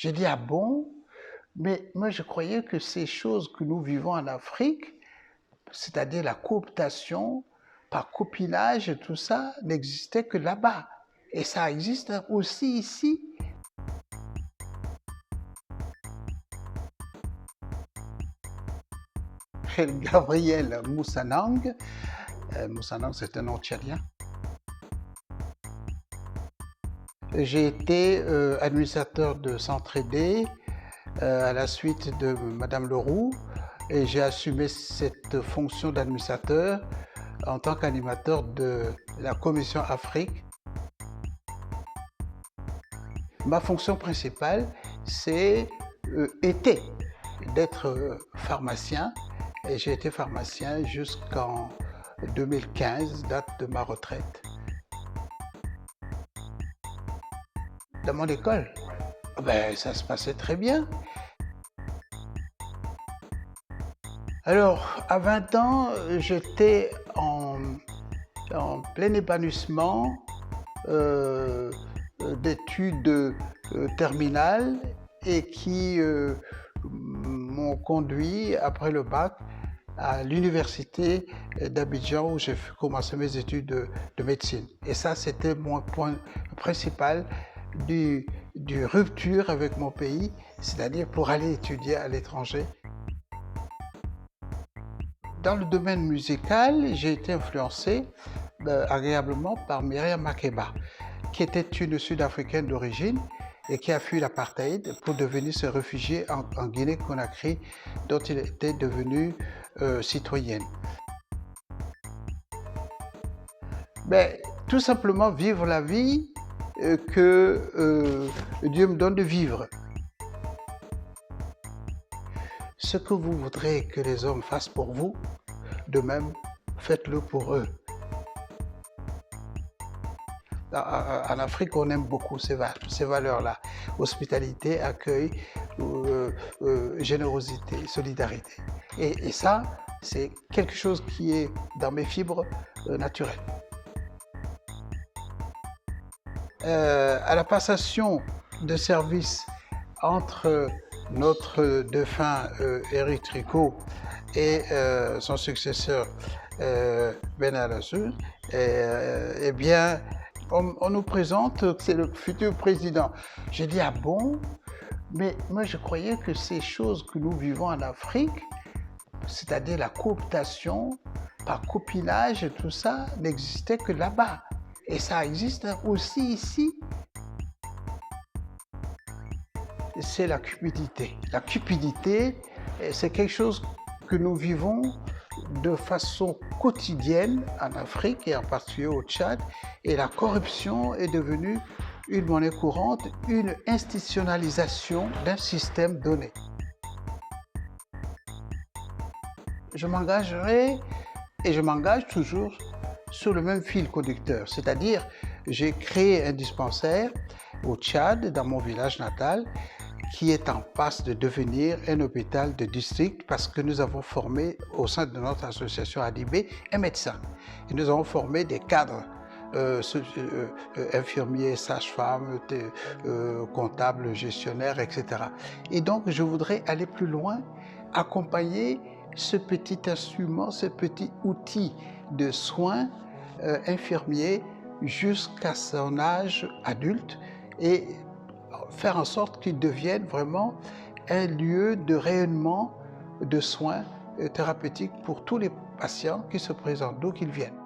J'ai dit, ah bon? Mais moi, je croyais que ces choses que nous vivons en Afrique, c'est-à-dire la cooptation par copinage et tout ça, n'existait que là-bas. Et ça existe aussi ici. Gabriel Moussanang, Moussanang c'est un nom tchadien. J'ai été administrateur de centre aidé à la suite de Madame Leroux et j'ai assumé cette fonction d'administrateur en tant qu'animateur de la commission Afrique. Ma fonction principale, était d'être pharmacien et j'ai été pharmacien jusqu'en 2015, date de ma retraite. Dans mon école, ben, ça se passait très bien. Alors, à 20 ans, j'étais en plein épanouissement d'études terminales et qui m'ont conduit, après le bac, à l'université d'Abidjan où j'ai commencé mes études de médecine. Et ça, c'était mon point principal de rupture avec mon pays, c'est-à-dire pour aller étudier à l'étranger. Dans le domaine musical, j'ai été influencé agréablement par Myriam Makeba, qui était une Sud-Africaine d'origine et qui a fui l'apartheid pour devenir se réfugier en Guinée-Conakry, dont il était devenu citoyenne. Ben, tout simplement vivre la vie que Dieu me donne de vivre. Ce que vous voudrez que les hommes fassent pour vous, de même, faites-le pour eux. En Afrique, on aime beaucoup ces valeurs-là. Hospitalité, accueil, générosité, solidarité. Et ça, c'est quelque chose qui est dans mes fibres naturelles. À la passation de service entre notre défunt Éric Tricot et son successeur Ben Alassou, eh bien, on nous présente que c'est le futur président. J'ai dit, ah bon? Mais moi, je croyais que ces choses que nous vivons en Afrique, c'est-à-dire la cooptation par copinage et tout ça, n'existait que là-bas. Et ça existe aussi ici. C'est la cupidité. La cupidité, c'est quelque chose que nous vivons de façon quotidienne en Afrique et en particulier au Tchad. Et la corruption est devenue une monnaie courante, une institutionnalisation d'un système donné. Je m'engagerai et je m'engage toujours sur le même fil conducteur, c'est-à-dire j'ai créé un dispensaire au Tchad, dans mon village natal, qui est en passe de devenir un hôpital de district parce que nous avons formé au sein de notre association ADIB un médecin. Et nous avons formé des cadres, infirmiers, sages-femmes, comptables, gestionnaires, etc. Et donc je voudrais aller plus loin, accompagner ce petit instrument, ce petit outil de soins infirmiers jusqu'à son âge adulte et faire en sorte qu'il devienne vraiment un lieu de rayonnement de soins thérapeutiques pour tous les patients qui se présentent, d'où qu'ils viennent.